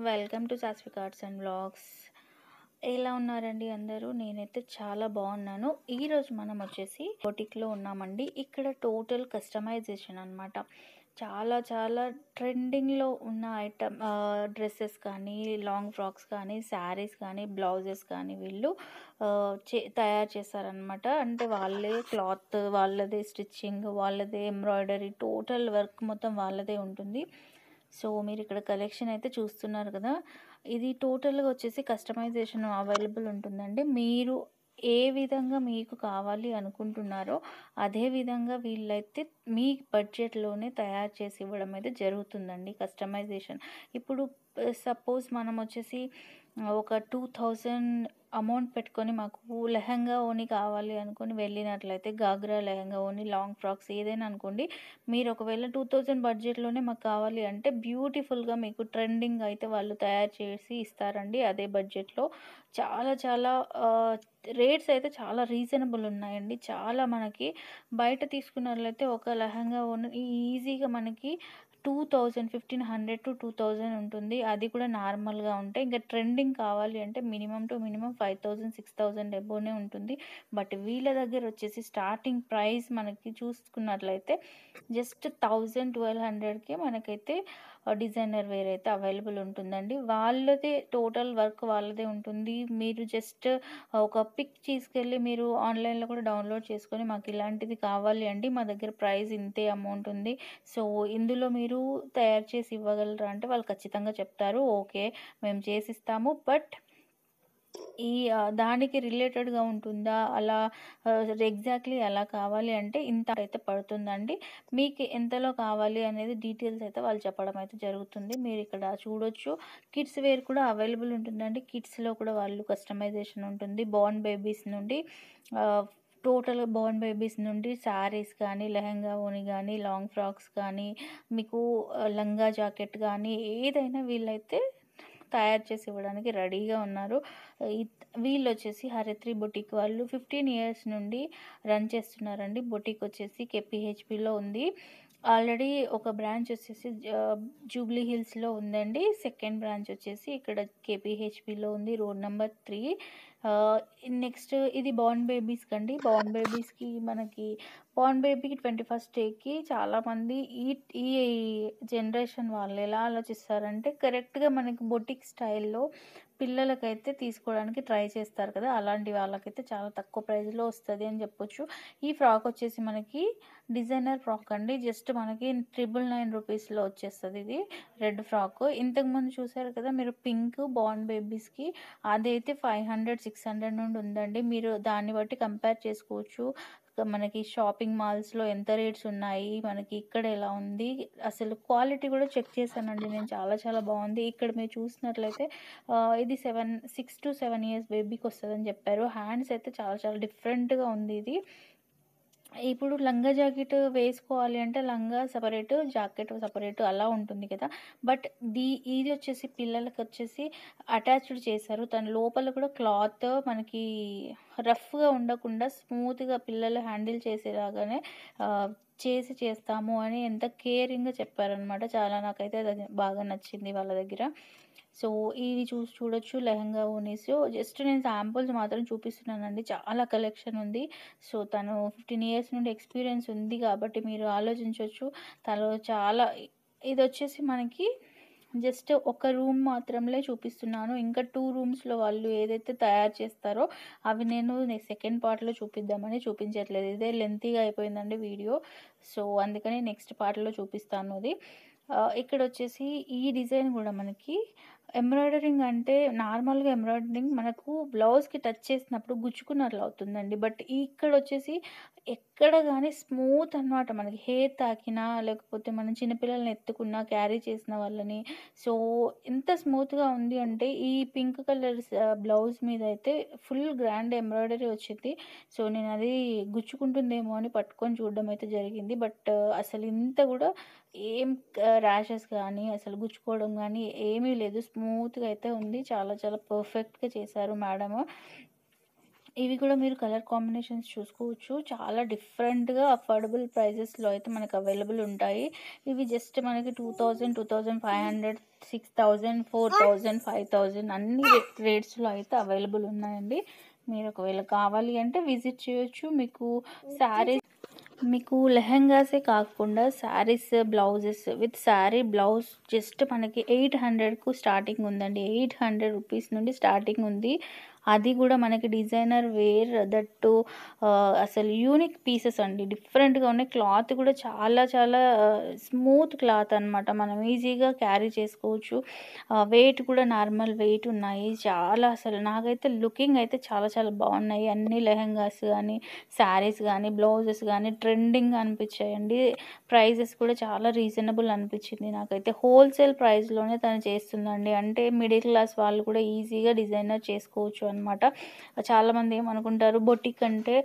Welcome to Saswik arts and vlogs. ఎలా ఉన్నారండి అందరూ? నేనైతే చాలా బాగున్నాను. ఈరోజు మనం వచ్చేసి బొటిక్లో ఉన్నామండి. ఇక్కడ టోటల్ కస్టమైజేషన్ అనమాట. చాలా చాలా ట్రెండింగ్లో ఉన్న ఐటమ్ డ్రెస్సెస్ కానీ, లాంగ్ ఫ్రాక్స్ కానీ, శారీస్ కానీ, బ్లౌజెస్ కానీ వీళ్ళు తయారు చేస్తారనమాట. అంటే వాళ్ళే క్లాత్, వాళ్ళదే స్టిచ్చింగ్, వాళ్ళదే ఎంబ్రాయిడరీ, టోటల్ వర్క్ మొత్తం వాళ్ళదే ఉంటుంది. సో మీరు ఇక్కడ కలెక్షన్ అయితే చూస్తున్నారు కదా. ఇది టోటల్గా వచ్చేసి కస్టమైజేషన్ అవైలబుల్ ఉంటుందండి. మీరు ఏ విధంగా మీకు కావాలి అనుకుంటున్నారో అదే విధంగా వీళ్ళైతే మీ బడ్జెట్లోనే తయారు చేసి ఇవ్వడం అయితే జరుగుతుందండి. కస్టమైజేషన్ ఇప్పుడు సపోజ్ మనం వచ్చేసి ఒక 2000 అమౌంట్ పెట్టుకొని మాకు లెహంగా ఓని కావాలి అనుకొని వెళ్ళినట్లయితే, గాగ్రా లెహంగా ఓని, లాంగ్ ఫ్రాక్స్ ఏదైనా అనుకోండి, మీరు ఒకవేళ 2000 బడ్జెట్లోనే మాకు కావాలి అంటే బ్యూటిఫుల్గా మీకు ట్రెండింగ్ అయితే వాళ్ళు తయారు చేసి ఇస్తారండి. అదే బడ్జెట్లో చాలా చాలా రేట్స్ అయితే చాలా రీజనబుల్ ఉన్నాయండి. చాలా మనకి బయట తీసుకున్నట్లయితే ఒక లెహంగా ఓని ఈజీగా మనకి 2000, 1500-2000 ఉంటుంది. అది కూడా నార్మల్గా ఉంటే, ఇంకా ట్రెండింగ్ కావాలి అంటే మినిమం టు మినిమం 5000, 6000 ఎబోనే ఉంటుంది. బట్ వీళ్ళ దగ్గర వచ్చేసి స్టార్టింగ్ ప్రైస్ మనకి చూసుకున్నట్లయితే జస్ట్ 1000-1200కే మనకైతే డిజైనర్ వేర్ అయితే అవైలబుల్ ఉంటుందండి. వాళ్ళదే టోటల్ వర్క్ వాళ్ళదే ఉంటుంది. మీరు జస్ట్ ఒక పిక్ తీసుకెళ్ళి మీరు ఆన్లైన్లో కూడా డౌన్లోడ్ చేసుకొని మాకు ఇలాంటిది కావాలి అండి, మా దగ్గర ప్రైస్ ఇంతే అమౌంట్ ఉంది, సో ఇందులో మీరు తయారు చేసి ఇవ్వగలరా అంటే వాళ్ళు ఖచ్చితంగా చెప్తారు, ఓకే మేము చేసిస్తాము, బట్ ఈ దానికి రిలేటెడ్గా ఉంటుందా, అలా ఎగ్జాక్ట్లీ ఎలా కావాలి అంటే ఇంత అయితే పడుతుందండి. మీకు ఎంతలో కావాలి అనేది డీటెయిల్స్ అయితే వాళ్ళు చెప్పడం అయితే జరుగుతుంది. మీరు ఇక్కడ చూడొచ్చు. కిడ్స్ వేర్ కూడా అవైలబుల్ ఉంటుందండి. కిడ్స్లో కూడా వాళ్ళు కస్టమైజేషన్ ఉంటుంది. బోర్న్ బేబీస్ నుండి టోటల్ బోర్న్ బేబీస్ నుండి శారీస్ కానీ, లెహంగా ఓని కానీ, లాంగ్ ఫ్రాక్స్ కానీ, మీకు లంగా జాకెట్ కానీ ఏదైనా వీళ్ళైతే తయారు చేసి ఇవ్వడానికి రెడీగా ఉన్నారు. వీళ్ళు వచ్చేసి హరిత్రి బొటిక్ వాళ్ళు 15 ఇయర్స్ నుండి రన్ చేస్తున్నారండి. బొటిక్ వచ్చేసి కేపీహెచ్పిలో ఉంది. ఆల్రెడీ ఒక బ్రాంచ్ వచ్చేసి జూబ్లీ హిల్స్లో ఉందండి. సెకండ్ బ్రాంచ్ వచ్చేసి ఇక్కడ కేపీహెచ్పిలో ఉంది, రోడ్ నెంబర్ 3. నెక్స్ట్ ఇది బోర్న్ బేబీస్కి అండి. బోర్న్ బేబీస్కి మనకి బోర్న్ బేబీకి 21st డేకి చాలామంది ఈ ఈ జనరేషన్ వాళ్ళు ఎలా ఆలోచిస్తారంటే, కరెక్ట్గా మనకి బొటిక్ స్టైల్లో పిల్లలకైతే తీసుకోవడానికి ట్రై చేస్తారు కదా, అలాంటి వాళ్ళకైతే చాలా తక్కువ ప్రైస్లో వస్తుంది అని చెప్పొచ్చు. ఈ ఫ్రాక్ వచ్చేసి మనకి డిజైనర్ ఫ్రాక్ అండి. జస్ట్ మనకి 999 రూపీస్లో వచ్చేస్తుంది. ఇది రెడ్ ఫ్రాక్. ఇంతకుముందు చూసారు కదా మీరు పింక్ బోర్న్ బేబీస్కి, అదైతే 500, 600 నుండి ఉందండి. మీరు దాన్ని బట్టి కంపేర్ చేసుకోవచ్చు. మనకి షాపింగ్ మాల్స్లో ఎంత రేట్స్ ఉన్నాయి, మనకి ఇక్కడ ఎలా ఉంది, అసలు క్వాలిటీ కూడా చెక్ చేశానండి నేను. చాలా చాలా బాగుంది. ఇక్కడ మీరు చూసినట్లయితే ఇది 6 to 7 ఇయర్స్ బేబీకి వస్తుందని చెప్పారు. హ్యాండ్స్ అయితే చాలా చాలా డిఫరెంట్గా ఉంది ఇది. ఇప్పుడు లంగా జాకెట్ వేసుకోవాలి అంటే లంగా సపరేటు, జాకెట్ సపరేటు అలా ఉంటుంది కదా. బట్ ఇది వచ్చేసి పిల్లలకి వచ్చేసి అటాచ్డ్ చేశారు. తన లోపల కూడా క్లాత్ మనకి రఫ్గా ఉండకుండా స్మూత్గా పిల్లలు హ్యాండిల్ చేసేలాగానే చేస్తాము అని ఎంత కేరింగ్గా చెప్పారనమాట. చాలా నాకైతే అది బాగా నచ్చింది వాళ్ళ దగ్గర. సో ఇది చూడొచ్చు లెహంగా ఓనీస్. జస్ట్ నేను శాంపుల్స్ మాత్రం చూపిస్తున్నానండి. చాలా కలెక్షన్ ఉంది. సో తను 15 ఇయర్స్ నుండి ఎక్స్పీరియన్స్ ఉంది కాబట్టి మీరు ఆలోచించవచ్చు. తను చాలా ఇది వచ్చేసి మనకి జస్ట్ ఒక రూమ్ మాత్రమే చూపిస్తున్నాను. ఇంకా 2 రూమ్స్లో వాళ్ళు ఏదైతే తయారు చేస్తారో అవి నేను సెకండ్ పార్ట్లో చూపిద్దామని చూపించట్లేదు. ఇదే లెంతీగా అయిపోయిందండి వీడియో. సో అందుకని నెక్స్ట్ పార్ట్లో చూపిస్తాను అది. ఇక్కడ వచ్చేసి ఈ డిజైన్ కూడా మనకి ఎంబ్రాయిడరింగ్ అంటే నార్మల్గా ఎంబ్రాయిడరింగ్ మనకు బ్లౌజ్కి టచ్ చేసినప్పుడు గుచ్చుకున్నట్లు అవుతుందండి. బట్ ఇక్కడ వచ్చేసి ఎక్కడ కానీ స్మూత్ అనమాట. మనకి హెయిర్ తాకినా లేకపోతే మనం చిన్నపిల్లల్ని ఎత్తుకున్నా, క్యారీ చేసిన వాళ్ళని, సో ఎంత స్మూత్గా ఉంది అంటే ఈ పింక్ కలర్ బ్లౌజ్ మీద అయితే ఫుల్ గ్రాండ్ ఎంబ్రాయిడరీ వచ్చింది. సో నేను అది గుచ్చుకుంటుందేమో అని పట్టుకొని చూడడం అయితే జరిగింది. బట్ అసలు ఇంత కూడా ఏం ర్యాషెస్ కానీ అసలు గుచ్చుకోవడం కానీ ఏమీ లేదు. స్మూత్గా అయితే ఉంది. చాలా చాలా పర్ఫెక్ట్గా చేశారు మేడము. ఇవి కూడా మీరు కలర్ కాంబినేషన్స్ చూసుకోవచ్చు. చాలా డిఫరెంట్‌గా అఫోర్డబుల్ ప్రైజెస్‌లో అయితే మనకు అవైలబుల్ ఉంటాయి. ఇవి జస్ట్ మనకి 2000, 2500, 6000, 4000, 5000 అన్ని రేట్స్‌లో అయితే అవైలబుల్ ఉన్నాయండి. మీరు ఒకవేళ కావాలి అంటే విజిట్ చేయొచ్చు. మీకు లెహెంగాసే కాకుండా saris, blouses with sari, blouse just మనకి 800కు స్టార్టింగ్ ఉందండి. 800 రూపీస్ నుండి స్టార్టింగ్ ఉంది. అది కూడా మనకి డిజైనర్ వేర్ దట్టు అసలు యూనిక్ పీసెస్ అండి. డిఫరెంట్‌గా ఉన్నాయి. క్లాత్ కూడా చాలా చాలా స్మూత్ క్లాత్ అనమాట. మనం ఈజీగా క్యారీ చేసుకోవచ్చు. వెయిట్ కూడా నార్మల్ వెయిట్ ఉన్నాయి. చాలా అసలు నాకైతే లుకింగ్ అయితే చాలా చాలా బాగున్నాయి. అన్ని లెహెంగాస్ గానీ, శారీస్ గానీ, బ్లౌజెస్ గానీ ట్రెండింగ్‌గా అనిపించాయండి. ప్రైజెస్ కూడా చాలా రీజనబుల్ అనిపించింది నాకైతే. హోల్‌సేల్ ప్రైస్‌లోనే తను చేస్తుందండి. అంటే మిడిల్ క్లాస్ వాళ్ళు కూడా ఈజీగా డిజైనర్ చేసుకోవచ్చు అనమాట. చాలామంది ఏమనుకుంటారు బొటిక్ అంటే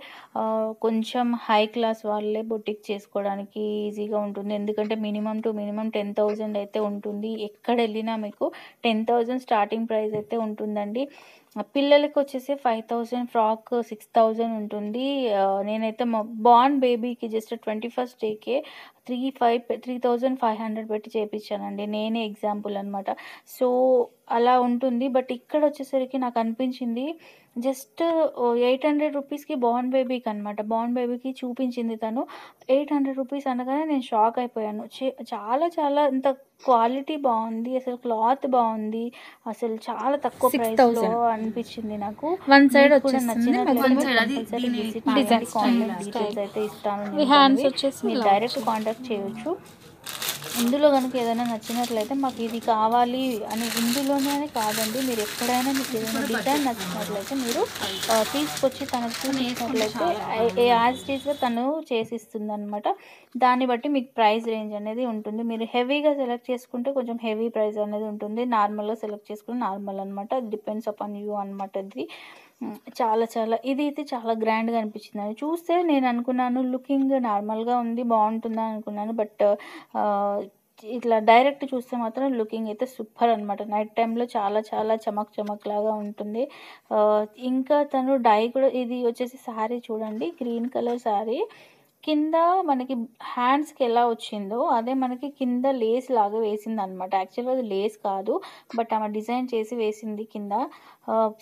కొంచెం హై క్లాస్ వాళ్ళే బొటిక్ చేసుకోవడానికి ఈజీగా ఉంటుంది. ఎందుకంటే మినిమమ్ టు మినిమమ్ 10,000 అయితే ఉంటుంది. ఎక్కడెళ్ళినా మీకు 10,000 స్టార్టింగ్ ప్రైస్ అయితే ఉంటుందండి. పిల్లలకొచ్చేసి 5,000, ఫ్రాక్ 6,000 ఉంటుంది. నేనైతే బార్న్ బేబీకి జస్ట్ 21st డేకే 3,500 పెట్టి చేపిచ్చానండి. నేనే ఎగ్జాంపుల్ అనమాట. సో, అలా ఉంటుంది. బట్ ఇక్కడొచ్చేసరికి నాకనిపించింది జస్ట్ 800 రూపీస్‌కి బార్న్ బేబీకనమాట. బార్న్ బేబీకి చూపించింది తను. 800 రూపీస్ అనగానే నేను షాక్ అయిపోయాను. చాలా చాలా అంత క్వాలిటీ బావుంది. అసలు క్లాత్ బావుంది. అసలు చాలా తక్కువ ప్రైస్‌లో 6000 అనిపించింది నాకు. వన్ సైడ్ మీకు కూడా వచ్చేస్తుంది. నచ్చినట్లయితే మీరు సైడ్ కంపల్సరీ విజిట్ డిజైన్ చేయండి. కాంటాక్ట్ స్టైల్ డీటెయిల్స్ అయితే ఇస్తాను ఈ నేను హ్యాండ్స్ తనవి. వచ్చేసి మీరు ఇలా డైరెక్ట్ వచ్చింది. కాంటాక్ట్ చేయొచ్చు. ఇందులో గనుక ఏదైనా నచ్చినట్లయితే మాకు ఇది కావాలి అని ఇందులోనే అని కాదండి. మీరు ఎక్కడైనా మీకు ఏదైనా డిజైన్ నచ్చినట్లయితే మీరు తీసుకొచ్చి తనకు చూపించినట్లయితే యాజ్ ఇట్ ఈస్‌గా తను చేసిస్తుందనమాట. దాన్ని బట్టి మీకు ప్రైస్ రేంజ్ అనేది ఉంటుంది. మీరు హెవీగా సెలెక్ట్ చేసుకుంటే కొంచెం హెవీ ప్రైస్ అనేది ఉంటుంది. నార్మల్‌గా సెలెక్ట్ చేసుకుంటే నార్మల్ అనమాట. డిపెండ్స్ అపాన్ యూ అనమాట ఇది. చాలా చాలా ఇదైతే చాలా గ్రాండ్‌గా అనిపించిందండి. చూస్తే నేను అనుకున్నాను లుకింగ్ నార్మల్‌గా ఉంది. బావుంటుందా అనుకున్నాను. బట్ ఇట్లా డైరెక్ట్ చూస్తే మాత్రం లుకింగ్ అయితే సూపర్ అనమాట. నైట్ టైమ్‌లో చాలా చాలా చమక్ చమక్ లాగా ఉంటుంది. ఇంకా తను డై కూడా ఇది వచ్చేసి శారీ చూడండి. Green colour sari. కింద మనకి హ్యాండ్స్‌కి ఎలా వచ్చిందో అదే మనకి కింద లేస్ లాగా వేసిందనమాట. యాక్చువల్‌గా అది లేస్ కాదు. బట్ ఆమె డిజైన్ చేసి వేసింది కింద.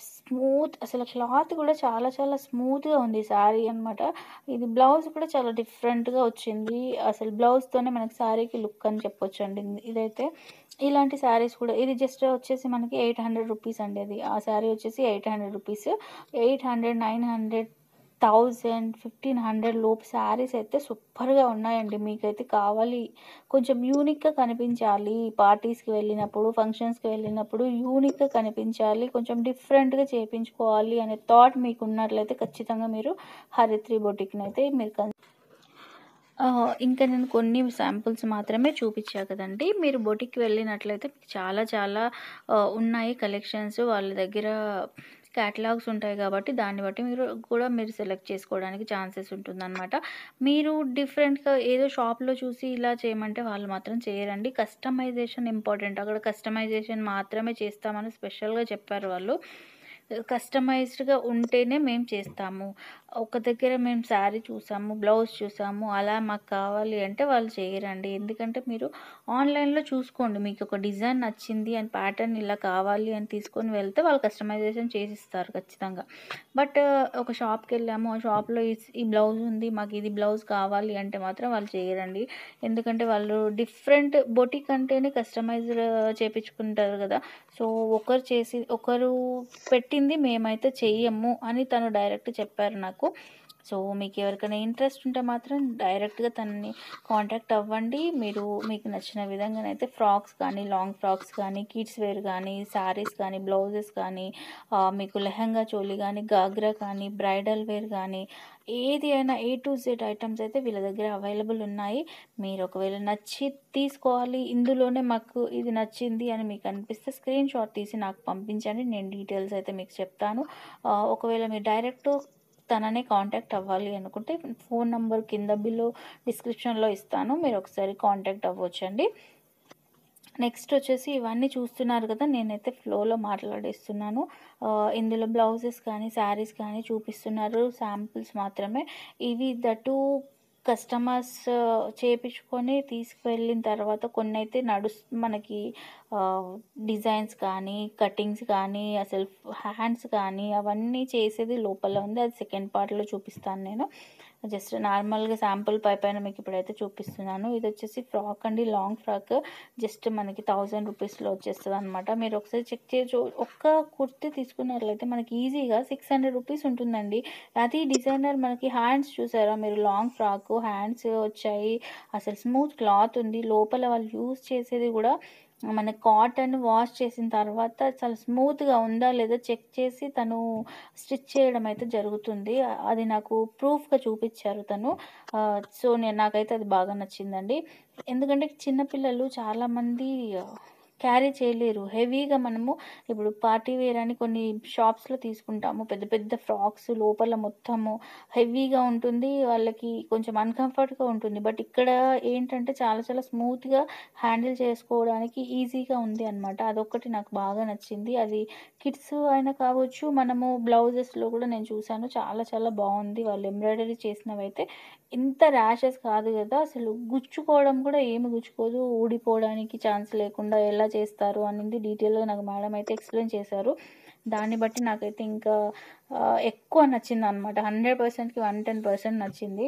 స్మూత్ అసలు క్లాత్ కూడా చాలా చాలా స్మూత్‌గా ఉంది శారీ అనమాట. ఇది బ్లౌజ్ కూడా చాలా డిఫరెంట్‌గా వచ్చింది. అసలు బ్లౌజ్‌తోనే మనకి శారీకి లుక్ అని చెప్పొచ్చండి. ఇదైతే ఇలాంటి శారీస్ కూడా ఇది జస్ట్ వచ్చేసి మనకి 800 రూపీస్ అండి అది. ఆ శారీ వచ్చేసి 800 రూపీస్. 800, 900, 1000, 1500 లోపు శారీస్ అయితే సూపర్‌గా ఉన్నాయండి. మీకైతే కావాలి కొంచెం యూనిక్‌గా కనిపించాలి. పార్టీస్‌కి వెళ్ళినప్పుడు, ఫంక్షన్స్‌కి వెళ్ళినప్పుడు యూనిక్‌గా కనిపించాలి. కొంచెం డిఫరెంట్‌గా చేపించుకోవాలి అనే థాట్ మీకున్నట్లయితే ఖచ్చితంగా మీరు హరిత్రి బొటిక్‌నైతే మీరు ఇంకా నేను కొన్ని శాంపుల్స్ మాత్రమే చూపిచ్చా కదండీ! మీరు బొటిక్‌కి వెళ్ళినట్లయితే మీకు చాలా చాలా ఉన్నాయి కలెక్షన్స్. వాళ్ళ దగ్గర క్యాటలాగ్స్ ఉంటాయి కాబట్టి దాన్ని బట్టి మీరు సెలెక్ట్ చేసుకోవడానికి ఛాన్సెస్ ఉంటుందనమాట. మీరు డిఫరెంట్‌గా ఏదో షాప్‌లో చూసి ఇలా చేయమంటే వాళ్ళు మాత్రం చేయరండి. Customization important. అక్కడ కస్టమైజేషన్ మాత్రమే చేస్తామని స్పెషల్‌గా చెప్పారు వాళ్ళు. కస్టమైజ్డ్‌గా ఉంటేనే మేము చేస్తాము. ఒక దగ్గర మేము శారీ చూసాము, బ్లౌజ్ చూసాము, అలా మాకు కావాలి అంటే వాళ్ళు చేయరండి. ఎందుకంటే మీరు ఆన్‌లైన్‌లో చూసుకోండి. మీకొక డిజైన్ నచ్చింది అండ్ ప్యాటర్న్ ఇలా కావాలి అని తీసుకొని వెళ్తే వాళ్ళు కస్టమైజేషన్ చేసిస్తారు ఖచ్చితంగా. బట్ ఒక షాప్‌కెళ్ళాము. ఆ షాప్‌లో ఈ బ్లౌజ్ ఉంది. మాకు ఇది బ్లౌజ్ కావాలి అంటే మాత్రం వాళ్ళు చేయరండి. ఎందుకంటే వాళ్ళు డిఫరెంట్ బొటిక్ అంటేనే కస్టమైజ్డ్ చేపించుకుంటారు కదా! సో, ఒకరు పెట్టింది మేమైతే చెయ్యము అని తను డైరెక్ట్ చెప్పారు నాకు. సో, మీకెవరికైనా ఇంట్రెస్ట్ ఉంటే మాత్రం డైరెక్ట్‌గా తనని కాంటాక్ట్ అవ్వండి. మీకు నచ్చిన విధంగానైతే ఫ్రాక్స్ కానీ, లాంగ్ ఫ్రాక్స్ కానీ, కిడ్స్ వేర్ కానీ, శారీస్ కానీ, బ్లౌజెస్ కానీ, మీకు లెహంగా చోలి కానీ, గాగ్రా కానీ, బ్రైడల్ వేర్ కానీ, ఏది అయినా ఏ టు జెడ్ ఐటెమ్స్ అయితే వీళ్ళ దగ్గర అవైలబుల్ ఉన్నాయి. మీరు ఒకవేళ నచ్చి తీసుకోవాలి, ఇందులోనే మాకు ఇది నచ్చింది అని మీకు అనిపిస్తే స్క్రీన్ షాట్ తీసి నాకు పంపించండి. నేను డీటెయిల్స్ అయితే మీకు చెప్తాను. ఒకవేళ మీరు డైరెక్ట్ తననే కాంటాక్ట్ అవ్వాలి అనుకుంటే ఫోన్ నంబర్ కింద డిస్క్రిప్షన్‌లో ఇస్తాను. మీరు ఒకసారి కాంటాక్ట్ అవ్వొచ్చండి. నెక్స్ట్ వచ్చేసి ఇవన్నీ చూస్తున్నారు కదా! నేనైతే ఫ్లోలో మాట్లాడేస్తున్నాను. ఇందులో బ్లౌజెస్ కానీ, శారీస్ కానీ చూపిస్తున్నారు. శాంపిల్స్ మాత్రమే. ఇవి దట్టు కస్టమర్స్ చేపిచ్చుకొని తీసుకువెళ్ళిన తర్వాత కొన్నైతే మనకి ఆహ్, డిజైన్స్ కానీ, కటింగ్స్ కానీ, అసలు హ్యాండ్స్ కానీ అవన్నీ చేసేది లోపల ఉంది. అది సెకండ్ పార్ట్‌లో చూపిస్తాను నేను. జస్ట్ నార్మల్‌గా శాంపుల్ పైపైన మీకు ఇప్పుడైతే చూపిస్తున్నాను. ఇదొచ్చేసి ఫ్రాక్ అండి. Long frock. జస్ట్ మనకి 1000 రూపీస్‌లో వచ్చేస్తదనమాట. మీరు ఒకసారి చెక్ చేయొచ్చు. ఒక్క కుర్తీ తీసుకున్నట్లయితే మనకి ఈజీగా 600 రూపీస్ ఉంటుందండి. అది డిజైనర్ మనకి హ్యాండ్స్ చూసారా మీరు, లాంగ్ ఫ్రాకు హ్యాండ్స్ వచ్చాయి. అసలు స్మూత్ క్లాత్ ఉంది. లోపల వాళ్ళు యూజ్ చేసేది గూడా మన కాటన్ వాష్ చేసిన తర్వాత చాలా స్మూత్‌గా ఉందా లేదా చెక్ చేసి తను స్టిచ్ చేయడం అయితే జరుగుతుంది. అది నాకు ప్రూఫ్‌గా చూపిచ్చారు తను. సో, నాకైతే అది బాగా నచ్చిందండి. ఎందుకంటే చిన్న పిల్లలు చాలామంది క్యారీ చేయలేరు. హెవీగా మనము ఇప్పుడు పార్టీ వేర్ అని కొన్ని షాప్స్‌లో తీసుకుంటాము. పెద్ద పెద్ద ఫ్రాక్స్ లోపల మొత్తము హెవీగా ఉంటుంది. వాళ్ళకి కొంచెం అన్‌కంఫర్ట్‌గా ఉంటుంది. బట్ ఇక్కడ ఏంటంటే చాలా చాలా స్మూత్‌గా హ్యాండిల్ చేసుకోవడానికి ఈజీగా ఉంది అనమాట. అదొక్కటి నాకు బాగా నచ్చింది. అది కిడ్స్ అయినా కావచ్చు, మనము బ్లౌజెస్‌లో కూడా నేను చూసాను. చాలా చాలా బావుంది. వాళ్ళు ఎంబ్రాయిడరీ చేసినవైతే ఇంత ర్యాషెస్ కాదు గదా! అసలు గుచ్చుకోవడం కూడా ఏమి గుచ్చుకోదు. ఊడిపోవడానికి ఛాన్స్ లేకుండా ఎలా చేస్తారు అనేది డీటెయిల్‌గా నాకు మేడం అయితే ఎక్స్‌ప్లెయిన్ చేశారు. దాన్ని బట్టి నాకైతే ఇంకా ఎక్కువ నచ్చిందనమాట. 100%కి 110% నచ్చింది.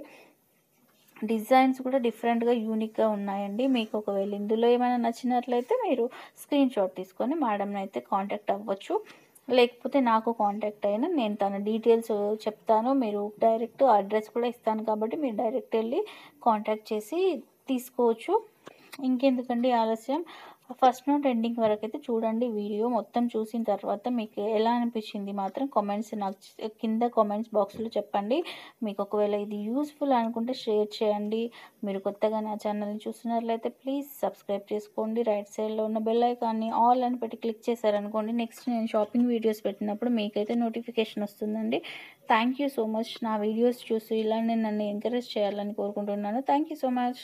డిజైన్స్ కూడా డిఫరెంట్‌గా, యూనిక్‌గా ఉన్నాయండి. మీకు ఒకవేళ ఇందులో ఏమైనా నచ్చినట్లయితే మీరు స్క్రీన్‌షాట్ తీసుకొని మేడంనయితే కాంటాక్ట్ అవ్వచ్చు. లేకపోతే నాకు కాంటాక్ట్ అయినా నేను తన డీటెయిల్స్ చెప్తాను. మీరు డైరెక్ట్ అడ్రెస్ కూడా ఇస్తాను కాబట్టి మీరు డైరెక్ట్ ఎళ్లి కాంటాక్ట్ చేసి తీసుకోవచ్చు. ఇంకెందుకండి ఆలస్యం, ఫస్ట్ నుండి ఎండింగ్ వరకైతే చూడండి వీడియో. మొత్తం చూసిన తర్వాత మీకు ఎలా అనిపించింది మాత్రం నాకు కింద కామెంట్స్ బాక్స్‌లో చెప్పండి. మీకు ఒకవేళ ఇది యూజ్‌ఫుల్ అనుకుంటే షేర్ చేయండి. మీరు కొత్తగా నా ఛానల్‌ని చూస్తున్నట్లయితే ప్లీజ్ సబ్స్క్రైబ్ చేసుకోండి. రైట్ సైడ్‌లో ఉన్న బెల్ ఐకాన్‌ని ఆల్ అని పెట్టి క్లిక్ చేశారనుకోండి, నెక్స్ట్ నేను షాపింగ్ వీడియోస్ పెట్టినప్పుడు మీకైతే నోటిఫికేషన్ వస్తుందండి. Thank you so much. నా వీడియోస్ చూసి ఇలానే నన్ను ఎంకరేజ్ చేయాలని కోరుకుంటున్నాను. Thank you so much.